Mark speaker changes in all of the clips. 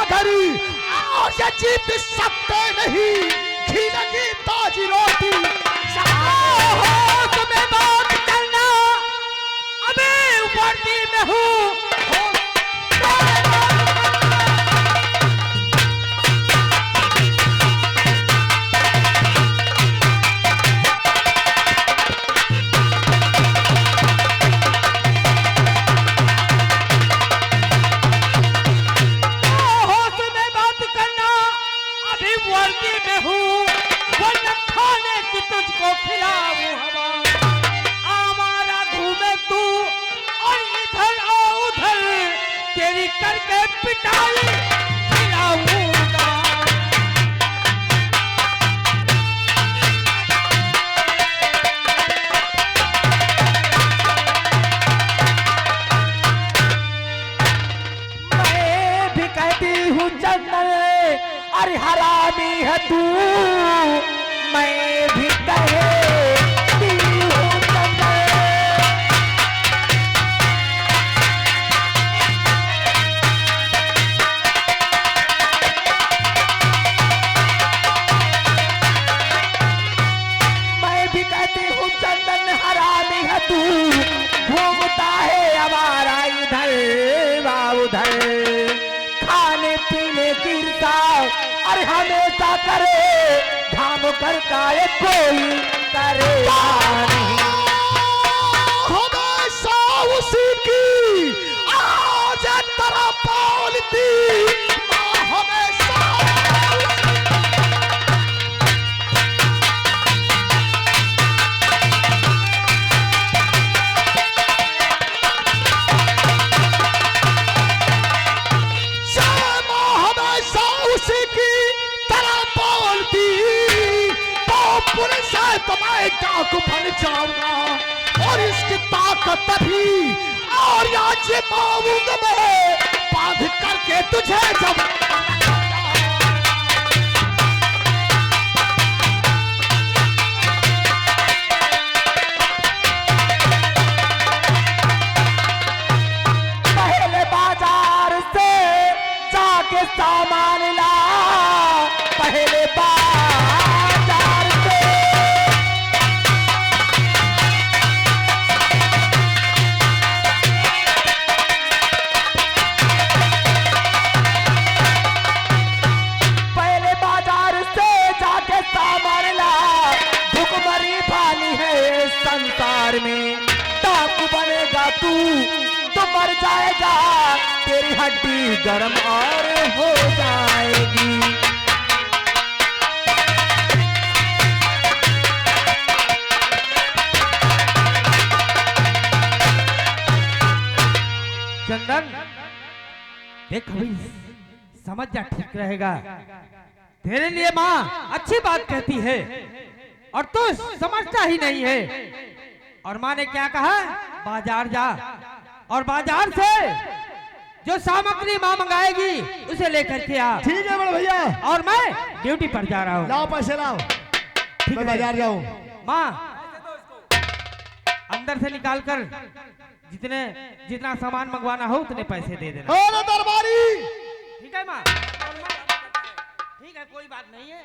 Speaker 1: मगर आज ये जीत सकते नहीं, घी लगी ताजी रोटी।
Speaker 2: तुम्हें बात करना, अभी वर्दी में हूँ। तुझको खिलाऊं हवा, हमारा घूमे तू और इधर और उधर, तेरी करके पिटाई खिलाऊंगा। मैं भी कहती हूँ चंदन, अरे हरामी है तू, मैं भी कहती हूँ चंदन। मैं भी कहती हूँ चंदन हरामी है तू, घूमता है हमारा इधर उधर, खाने पीने की अरे हमेशा करे धाम कर का ये कोई करे नहीं।
Speaker 1: हमेशा उसी की आज तरह बोलती, हमेशा उसी की तरह बोलती, पुलिस है तो मैं डाकू बन जाऊंगा, और इसकी ताकत तभी और आज पाऊंगा मैं, बांध करके तुझे जब
Speaker 2: पहले बाजार से जाके सामान ला, पहले बाजार से जाके सामान ला, भुखमरी पाली है संसार में, डाकू बनेगा तू तो मर जाएगा, तेरी हड्डी गर्म और हो जाएगी। चंदन देख अभी समझ जा, ठीक रहेगा तेरे लिए। माँ अच्छी बात कहती है और तू समझता ही नहीं है। और माँ ने क्या कहा, बाजार जा और बाजार से जो सामग्री माँ मंगाएगी उसे लेकर के आ।
Speaker 1: ठीक है बड़े भैया,
Speaker 2: और मैं ड्यूटी पर जा रहा हूँ।
Speaker 1: लाओ पैसे लाओ, ठीक है बाजार जाऊँ।
Speaker 2: माँ अंदर से निकाल कर जितना सामान मंगवाना हो उतने पैसे दे देना।
Speaker 1: दरबारी
Speaker 2: ठीक है माँ, ठीक है कोई बात नहीं है,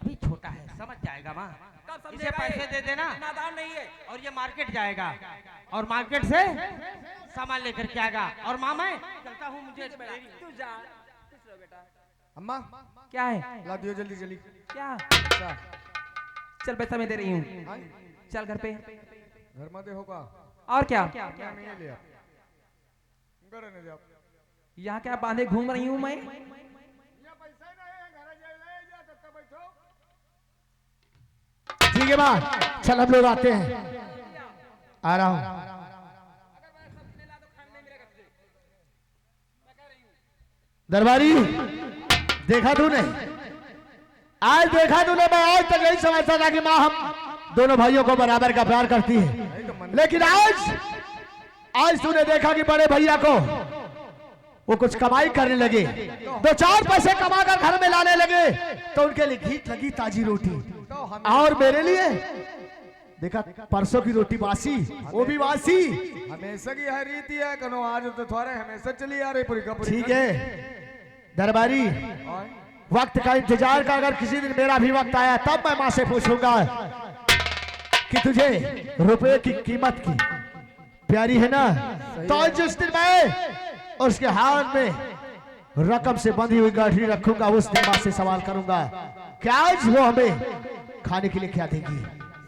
Speaker 2: अभी छोटा है समझ जाएगा माँ, इसे पैसे दे देना, नादान नहीं है। और ये मार्केट जाएगा और मार्केट से सामान लेकर के आएगा। और माँ मैं चलता हूँ, मुझे तू जा बेटा।
Speaker 1: अम्मा
Speaker 2: क्या है,
Speaker 1: ला दियो जल्दी जल्दी।
Speaker 2: क्या चल पैसा मैं दे रही हूँ, चल घर पे।
Speaker 1: घर में देखो का
Speaker 2: और क्या,
Speaker 1: नहीं ले
Speaker 2: यहाँ क्या बांधे घूम रही हूँ मैं।
Speaker 1: ठीक है माँ, चल हम लोग आते हैं, आ रहा हूँ। दरबारी देखा तूने, आज देखा तूने, मैं आज तक यही समझता था कि माँ हम दोनों भाइयों को बराबर का प्यार करती है, लेकिन आज तूने देखा कि बड़े भैया को वो कुछ कमाई करने लगे, दो चार पैसे कमा कर घर में लाने लगे, तो उनके लिए घी लगी ताजी रोटी, और मेरे लिए देखा परसों की रोटी बासी, वो भी बासी।
Speaker 3: हमेशा की है रीति है, कनो आज तो थोड़े हमेशा चली आ रही पूरी का पूरी।
Speaker 1: ठीक है, दरबारी वक्त का इंतजार का, अगर किसी दिन मेरा भी वक्त आया तब मैं माँ से पूछूंगा कि तुझे रुपए की कीमत की प्यारी है ना, तो जिस दिन मैं उसके हाथ में रकम से बंधी हुई गाठी रखूंगा उस दिन माँ से सवाल करूंगा कि आज वो हमें खाने के लिए क्या देगी।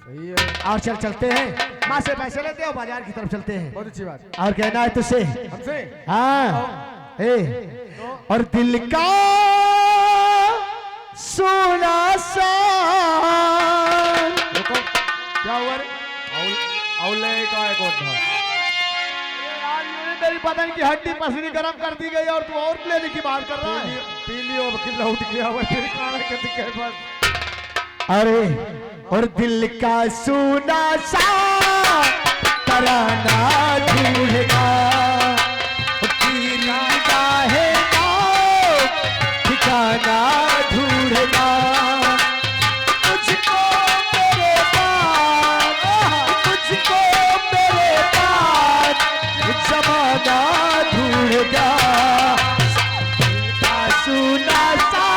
Speaker 3: सही है।
Speaker 1: और चलते हैं, माँ से पैसे लेते हो, बाजार की तरफ चलते हैं।
Speaker 3: बहुत अच्छी बात।
Speaker 1: और कहना है तुझसे
Speaker 3: हमसे?
Speaker 1: हाँ और दिल का सोना सा
Speaker 3: क्या हुआ रे? औले का एक और था।
Speaker 1: मेरी बदन की हड्डी पसली गर्म कर दी गई और तू और लेने की बात कर रहा है।
Speaker 3: पी लियो वकील लौट गया वो तेरे काना के दिखे बस।
Speaker 1: अरे और दिल का सोना सा तराना ढूंढेगा तेरी चाहे ना ठिकाना ढूंढेगा तुझको मेरे पास, तुझको मेरे पास जमाना ढूंढेगा सोना सा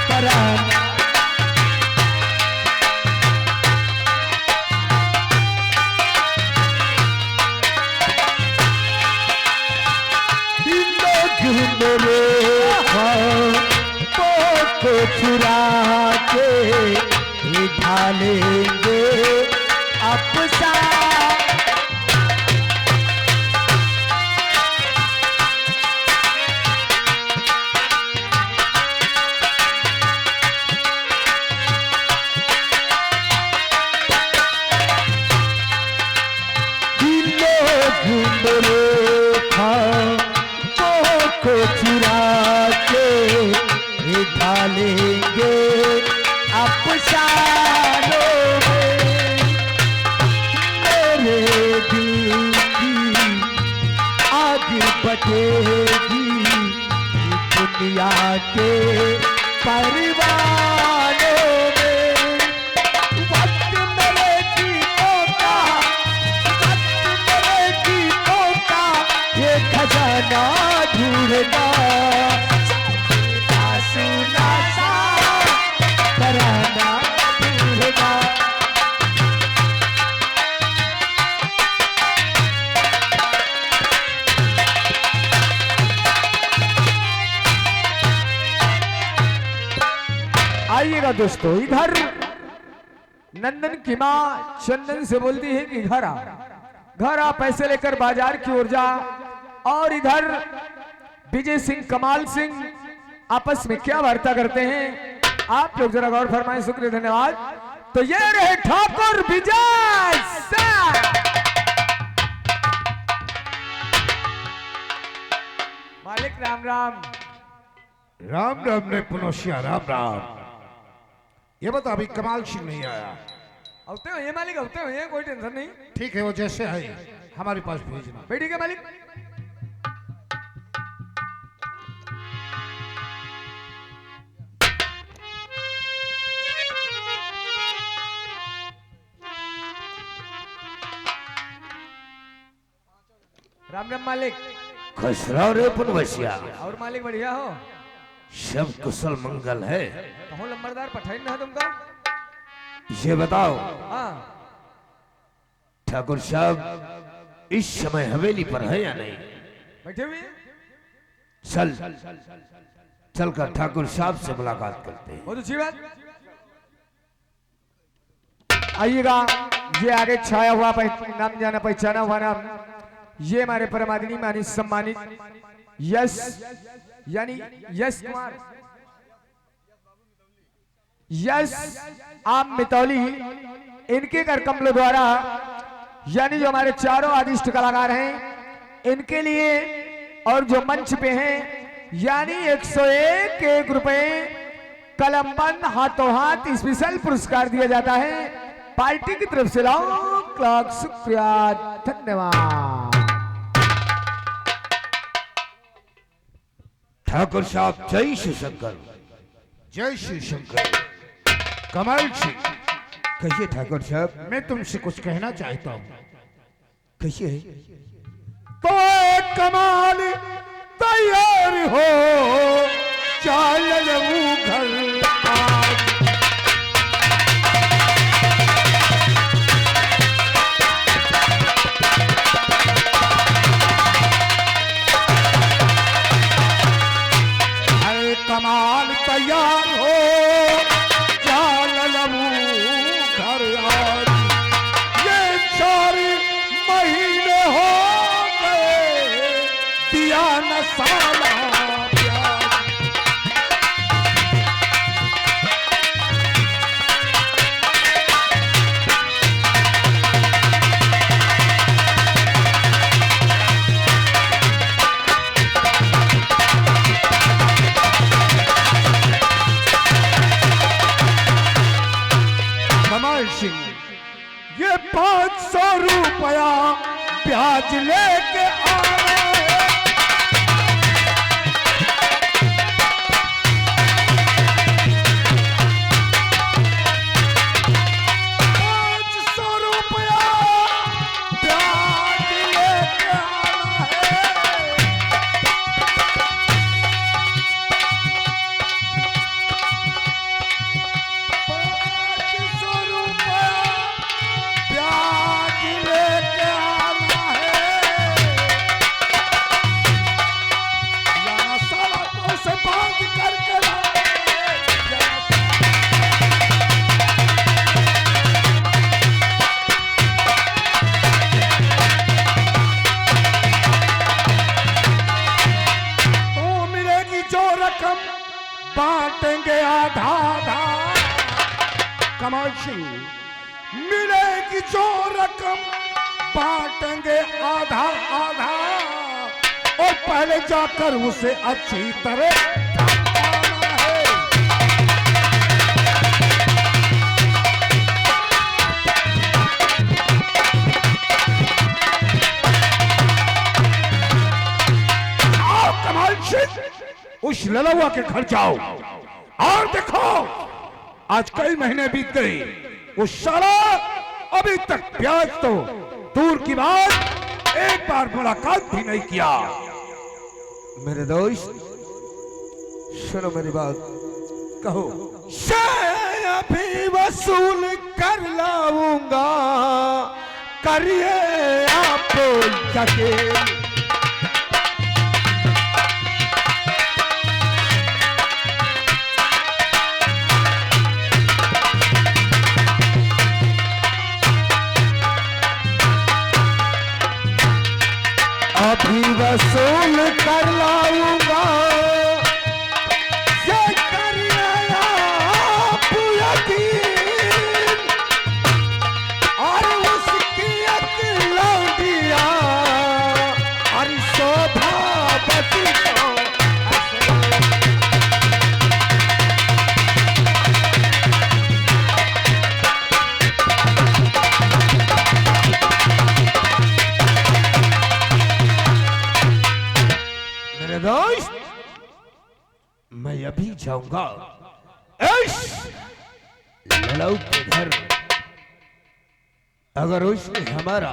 Speaker 1: तराना। मेरे को चुरा के ढालेंगे अपसा को चुरा के ढालेंगे अफसानों में मेरे दिल की आग बढ़ेगी दुनिया के परवानों में वक्त मेरे गीतों का, वक्त मेरे गीतों का ये खजाना ढूंढेगा सोना सा तराना ढूंढेगा।
Speaker 3: आइएगा दोस्तों, इधर नंदन की माँ चंदन से बोलती है कि घर आ पैसे लेकर बाजार की ओर जा। और इधर विजय सिंह कमाल सिंह आपस में क्या वार्ता करते हैं आप लोग जरा गौर फरमाएं। शुक्रिया, धन्यवाद। तो ये रहे ठाकुर विजय सिंह। मालिक राम राम।
Speaker 4: राम राम ने पुनोशिया राम राम। ये बता अभी कमाल सिंह नहीं आया?
Speaker 3: होते हो ये मालिक, होते हो ये, कोई टेंशन नहीं।
Speaker 4: ठीक है, वो जैसे है हमारे पास भेजना।
Speaker 3: भाई ठीक है मालिक। राम राम मालिक।
Speaker 4: खुशराव रे पुनवसिया।
Speaker 3: और मालिक बढ़िया हो?
Speaker 4: सब कुशल मंगल है।
Speaker 3: कहो लंबरदार पठाई ना तुमका।
Speaker 4: ये बताओ
Speaker 3: हाँ
Speaker 4: ठाकुर साहब इस समय हवेली पर है या नहीं?
Speaker 3: बैठे हुए?
Speaker 4: चल चल कर ठाकुर साहब से मुलाकात करते हैं।
Speaker 3: बहुत अच्छी बात। आइएगा, ये आगे छाया हुआ नाम जाना पहचाना हुआ नाम, ये हमारे परमादिनी मानी सम्मानित यश यानी यश कुमार, यश आम मितौली, इनके कर कमलों द्वारा यानी जो हमारे चारों आदिष्ट कलाकार हैं इनके लिए और जो मंच पे हैं यानी 101 रुपए कलमबंद हाथों हाथ स्पेशल पुरस्कार दिया जाता है पार्टी की तरफ से। लाख लाख शुक्रिया, धन्यवाद।
Speaker 4: ठाकुर साहब जय श्री शंकर। जय श्री शंकर। कमाल सिंह।
Speaker 1: कहिए ठाकुर साहब।
Speaker 4: मैं तुमसे कुछ कहना चाहता हूँ।
Speaker 1: कहिए।
Speaker 4: तो कमाल तैयार हो चाल लूं घर आज। अरे कमाल तैयार हो चाल लूं घर आज। ये 4 महीने हो गए दिया न साला प्यार। कमाल सिंह ये 500 रुपया ब्याज लेके आ रहे हैं। 500 रुपया ब्याज लेके आना है। 500 रुपया ब्याज लेके आना है। यहाँ साला तो से बांध करके लाए। तो मिलेगी जो रकम बांटेंगे आधा आधा। कमाल सिंह मिलेगी जो रकम बांटेंगे आधा आधा। और पहले जाकर उसे अच्छी तरह धमकाना है। आओ कमाल सिंह उस ललुआ के घर जाओ और देखो आज कई महीने बीत गए वो साला अभी तक ब्याज तो दूर की बात एक बार मुलाकात भी नहीं किया।
Speaker 3: मेरे दोस्त सुनो मेरी बात, कहो।
Speaker 4: मैं अभी वसूल कर लाऊंगा करिए आप यकीन। अभी वसूल कर लाऊंगा ये करिए आप यकीन। और उसकी एक लौंडिया और शोभावती को मेरे दोस्त मैं अभी जाऊंगा इस लड़ाऊ के घर। अगर उसने हमारा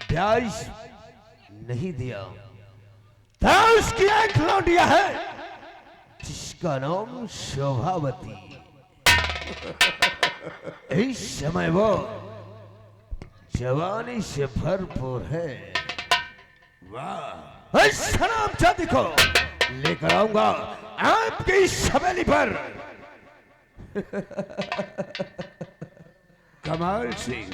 Speaker 4: ब्याज नहीं दिया तो उसकी एक लौंडिया है जिसका नाम शोभावती। इस समय वो जवानी से भरपूर है। वाह शराब जाति को लेकर आऊंगा आपकी इस हवेली पर। कमाल सिंह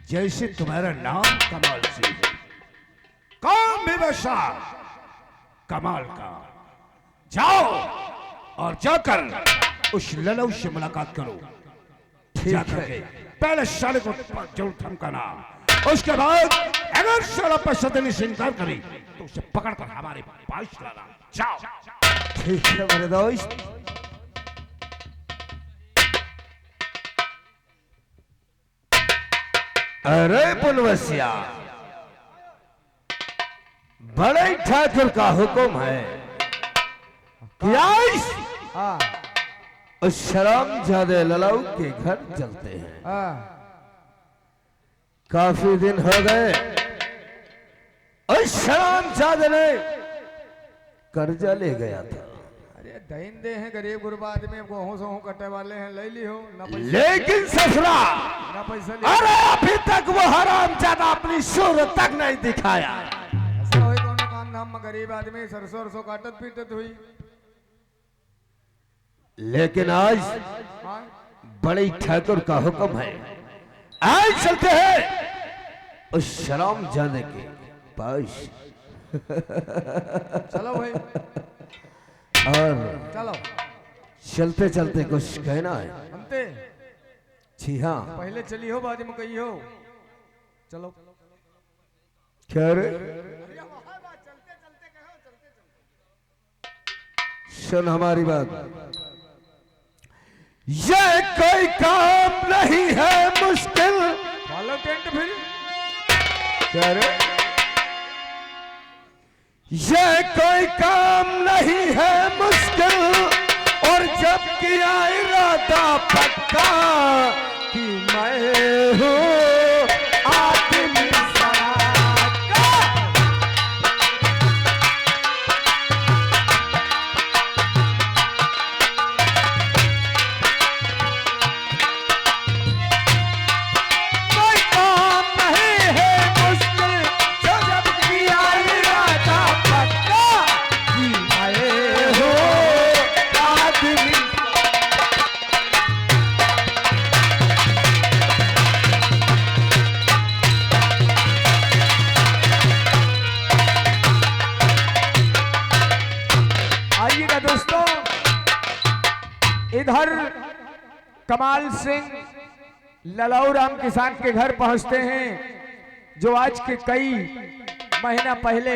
Speaker 4: जैसे तुम्हारा नाम कमाल सिंह है, काम व्यवसा कमाल का। जाओ और जाकर उस ललऊ से मुलाकात करो। जाकर के पहले साले को जरूर धमकाना। उसके बाद अगर साला पैसा देने से इनकार करे तो उसे पकड़कर हमारे पास लाना। जाओ।
Speaker 3: ठीक है मेरे दोस्त।
Speaker 4: अरे पुलवसिया बड़े ठाकुर का हुक्म है कि आज
Speaker 3: हाँ
Speaker 4: उस शराब जादे ललाऊ के घर चलते हैं।
Speaker 3: हाँ
Speaker 4: काफी दिन हो गए और शरामजादे ने कर्जा ले गया था,
Speaker 3: अरे दहीन दे हैं गरीब गुरबा आदमी, गेहूं सोहूं कटे वाले हैं, ले ली हो ना पैसा,
Speaker 4: लेकिन ससुरा
Speaker 3: ना पैसा
Speaker 4: अरे अभी तक वो हरामजादा अपनी सूरत तक नहीं दिखाया।
Speaker 3: ऐसा होई कोनो काम धाम में गरीब आदमी सरसों सरसों काटत पीटत हुई।
Speaker 4: लेकिन आज
Speaker 3: हाँ
Speaker 4: बड़ी ठाकुर का हुक्म है, आज चलते हैं उस शरामजादे के पास।
Speaker 3: चलो भाई
Speaker 4: और
Speaker 3: चलो,
Speaker 4: चलते चलते कुछ कहना है।
Speaker 3: हमते
Speaker 4: जी हाँ,
Speaker 3: पहले चली हो बाद में कही हो, चलो
Speaker 4: क्या रे? सुन हमारी बात, ये कोई काम नहीं है मुश्किल।
Speaker 3: फॉलो टेंट फिर
Speaker 4: क्या रे? ये कोई काम नहीं है मुश्किल, और जब किया इरादा पक्का कि मैं हूँ आदमी साका। कोई काम नहीं है मुश्किल, जो जब किया इरादा पक्का कि मैं हूँ आदमी।
Speaker 3: आइएगा दोस्तों, इधर कमाल सिंह ललाऊ राम किसान के घर पहुंचते हैं, जो आज के कई महीना पहले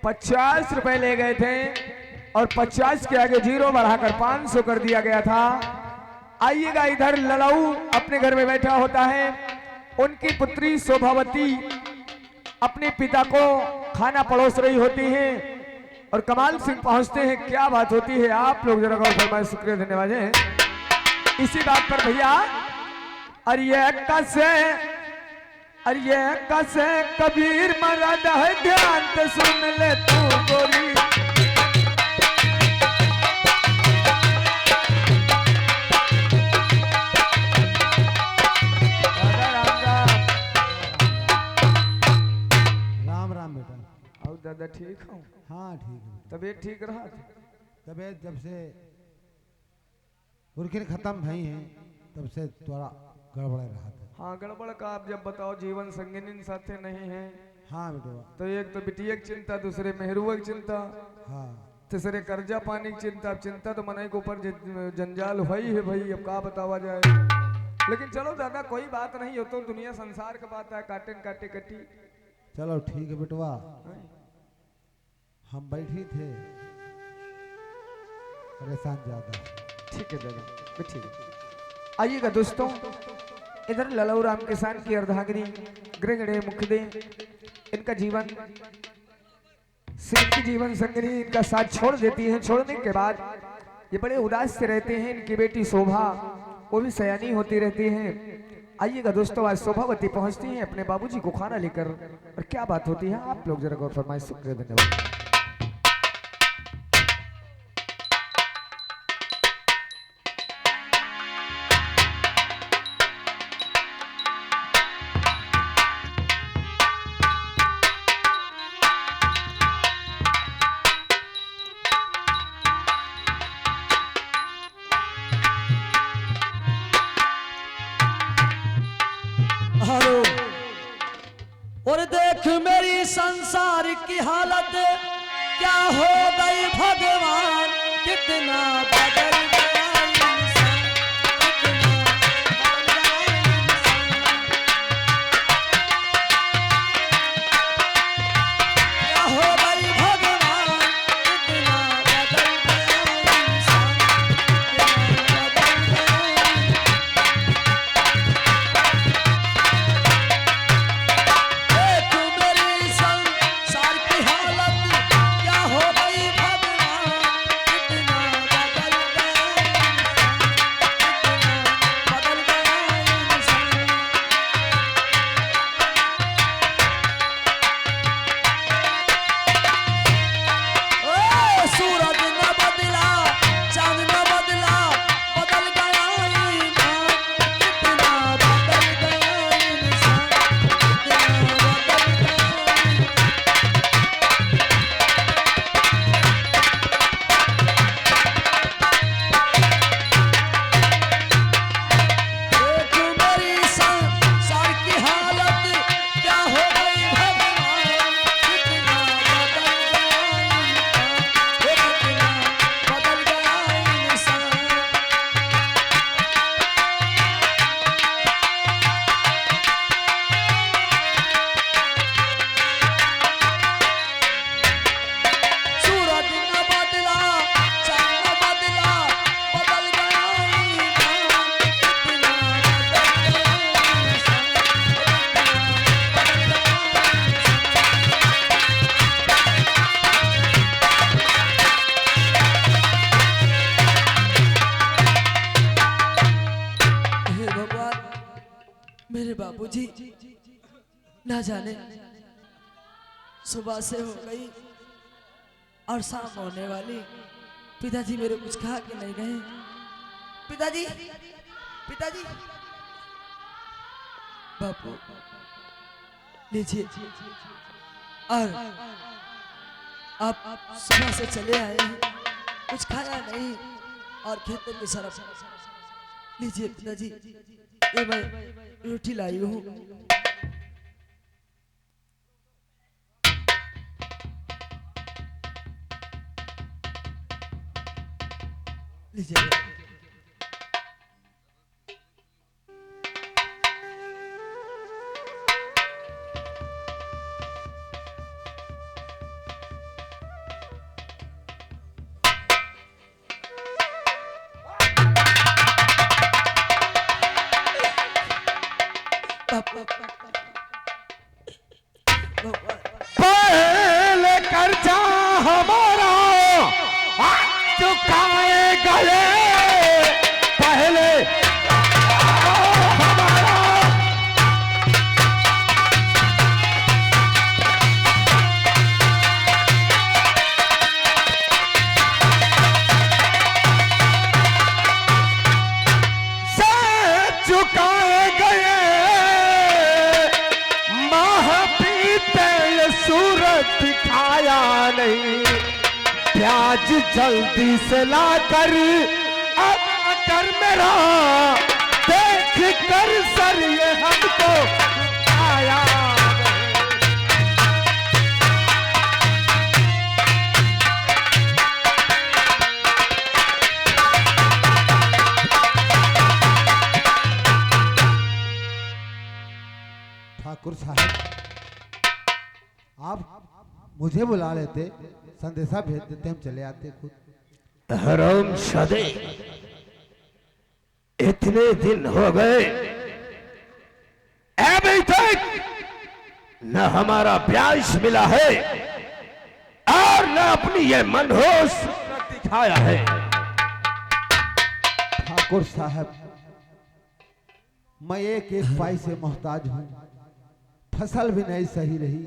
Speaker 3: 50 रुपए ले गए थे और 50 के आगे जीरो बढ़ाकर 500 कर दिया गया था। आइएगा, इधर ललाऊ अपने घर में बैठा होता है, उनकी पुत्री शोभावती अपने पिता को खाना परोस रही होती है और कमाल सिंह पहुंचते हैं। क्या बात होती है, आप लोग जरा गौर फरमाए, शुक्रिया धन्यवाद है। इसी बात पर भैया, अरे कसे कबीर मरद है, ध्यान से सुन ले तू गोरी।
Speaker 1: राम राम बेटा।
Speaker 3: और दादा ठीक हूँ?
Speaker 1: हाँ ठीक है बेटा।
Speaker 3: तबीयत ठीक रहा?
Speaker 1: तबीयत जब से उर्किन खत्म भई है तब से थोड़ा गड़बड़ा रहा था।
Speaker 3: हाँ गड़बड़ का आप जब बताओ, जीवन संगिनी साथे नहीं है।
Speaker 1: हाँ बेटा।
Speaker 3: तो एक तो बिटिया की चिंता, दूसरे मेहरुआ की चिंता,
Speaker 1: हाँ
Speaker 3: तीसरे कर्जा पानी की चिंता। अब चिंता तो मनाई के ऊपर जंजाल हुई है भाई, अब का बतावा जाए। लेकिन चलो दादा कोई बात नहीं हो, तो दुनिया संसार का बात है, काटे न काटे कटी।
Speaker 1: चलो ठीक है बेटवा, हम बैठी थे परेशान ज्यादा।
Speaker 3: ठीक है दादा, ठीक है। आइएगा दोस्तों, इधर ललाऊ राम किसान की अर्धांगिनी गृहिणी मुखदे, इनका जीवन सिंह की जीवन संगिनी इनका साथ छोड़ देती है। छोड़ने के बाद ये बड़े उदास से रहते हैं। इनकी बेटी शोभा वो भी सयानी होती रहती है। आइएगा दोस्तों, आज शोभावती पहुंचती हैं अपने बाबूजी को खाना लेकर, और क्या बात होती है आप लोग जरा गौर फरमाएं। शुक्रिया धन्यवाद।
Speaker 5: हेलो, और देख मेरी संसार की हालत क्या हो गई भगवान, कितना बदल गया इंसान, कितना बदल गया इंसान। क्या हो गई भगवान, कितना बदल गया इंसान, कितना बदल गया। मेरे बाबूजी ना जाने सुबह से हो गई और शाम होने वाली, पिताजी मेरे कुछ खा के नहीं गए। पिताजी, पिताजी, बापू लीजिए। और आप सुबह से चले आए हैं, कुछ खाया नहीं और खेतों की सरफ। लीजिए पिताजी, ये मैं रोटी लाई हूँ। लीजिए।
Speaker 3: पहले कर्जा हमारा चुकाए गए, पहले हमारा से चुकाए गए, सूरत दिखाया नहीं, प्याज जल्दी से लाकर कर मेरा देख कर सर ये हमको आया।
Speaker 1: ठाकुर साहब, आप मुझे बुला लेते, संदेशा भेज देते, हम चले आते खुद।
Speaker 4: हराम शादे, इतने दिन हो गए अभी तक न हमारा ब्याज मिला है और न अपनी ये मनहूस सूरत दिखाया है।
Speaker 1: ठाकुर साहब, मैं एक एक पाई से मोहताज हूँ, फसल भी नहीं सही रही,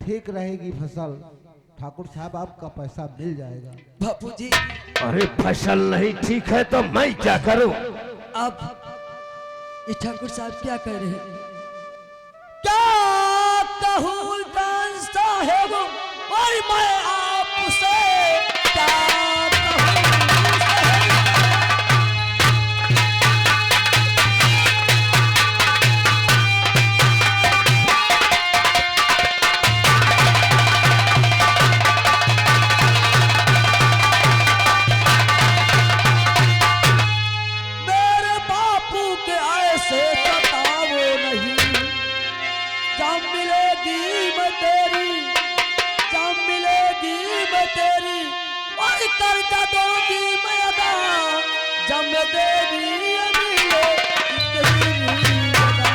Speaker 1: ठीक रहेगी फसल। ठाकुर साहब, आपका पैसा मिल जाएगा।
Speaker 5: बापूजी,
Speaker 4: अरे फसल नहीं ठीक है तो मैं क्या करूं?
Speaker 5: आप ये ठाकुर साहब क्या कह रहे हैं? क्या कहूँ जान साहेब, और मैं आपसे क्या कहूँ साहेब? कर्जा दोगी मैं अदा, जब देवी अमीले कितनी अदा।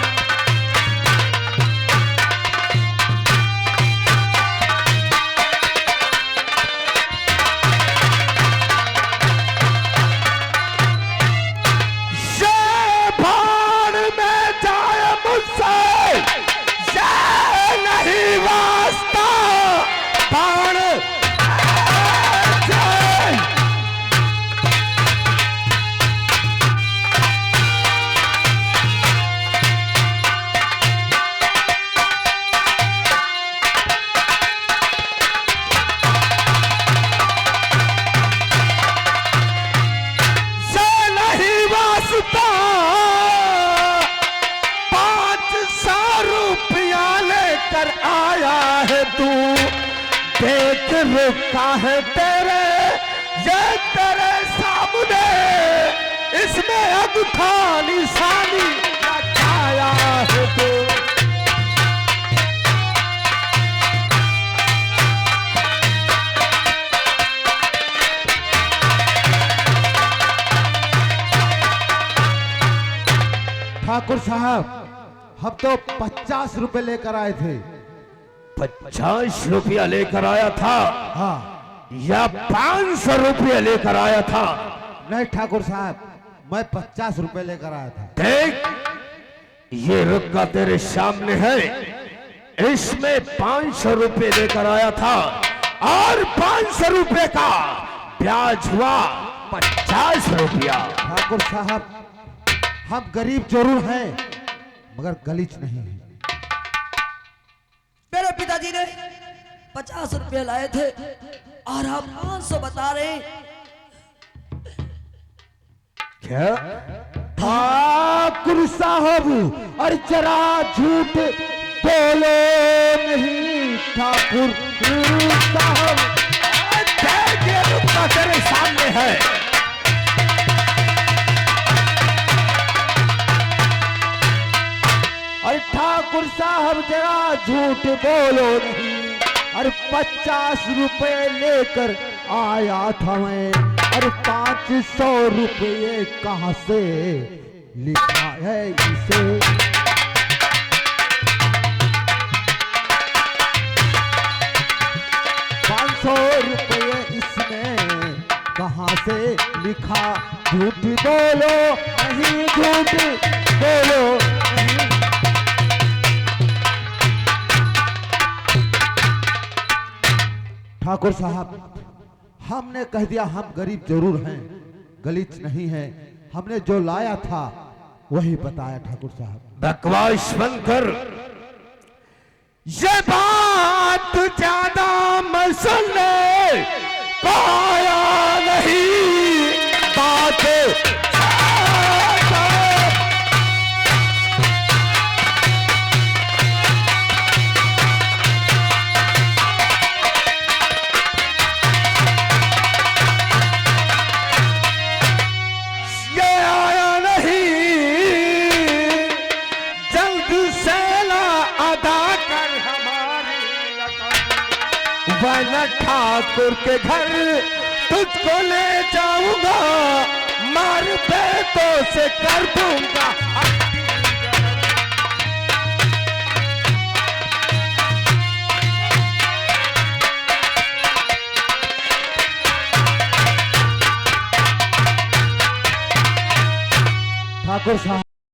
Speaker 3: ये भाड़ में जाए मुझसे, ये नहीं वास्ता भाड़ आया है तू, देख रुका है तेरे, ये तेरे सामने, इसमें अब था निशानी लगाया है तू।
Speaker 1: ठाकुर साहब, हम तो 50 रुपए लेकर आए थे।
Speaker 4: 50 रुपया लेकर आया था?
Speaker 1: हाँ।
Speaker 4: या 500 रुपया लेकर आया था?
Speaker 1: नहीं ठाकुर साहब, मैं 50 रुपए लेकर आया था।
Speaker 4: देख, ये रुक्का तेरे सामने है, इसमें 500 रुपए लेकर आया था और 500 रुपए का ब्याज हुआ 50 रुपया।
Speaker 1: ठाकुर साहब, हम गरीब जरूर हैं मगर गलीच नहीं है।
Speaker 5: मेरे पिताजी ने 50 रुपए लाए थे और आप 500 बता रहे हैं।
Speaker 4: क्या?
Speaker 1: ठाकुर साहब, अरे जरा झूठ बोलो नहीं ठाकुर साहब।
Speaker 4: ये रुक्का तेरे सामने है।
Speaker 1: अरे ठाकुर साहब जरा झूठ बोलो नहीं। अरे 50 रुपए लेकर आया था मैं। अरे 500 रुपये कहाँ से लिखा है इसे? 500 रुपये इसमें कहाँ से लिखा? झूठ बोलो नहीं, झूठ बोलो नहीं। ठाकुर साहब, हमने कह दिया हम गरीब जरूर हैं, गलीच नहीं है। हमने जो लाया था वही बताया ठाकुर साहब।
Speaker 4: बकवास बंद कर। ये बात ज्यादा मसले पाया नहीं, बात ठाकुर के घर तुझको ले जाऊंगा, मार बेटों से कर दूंगा।
Speaker 1: ठाकुर साहब,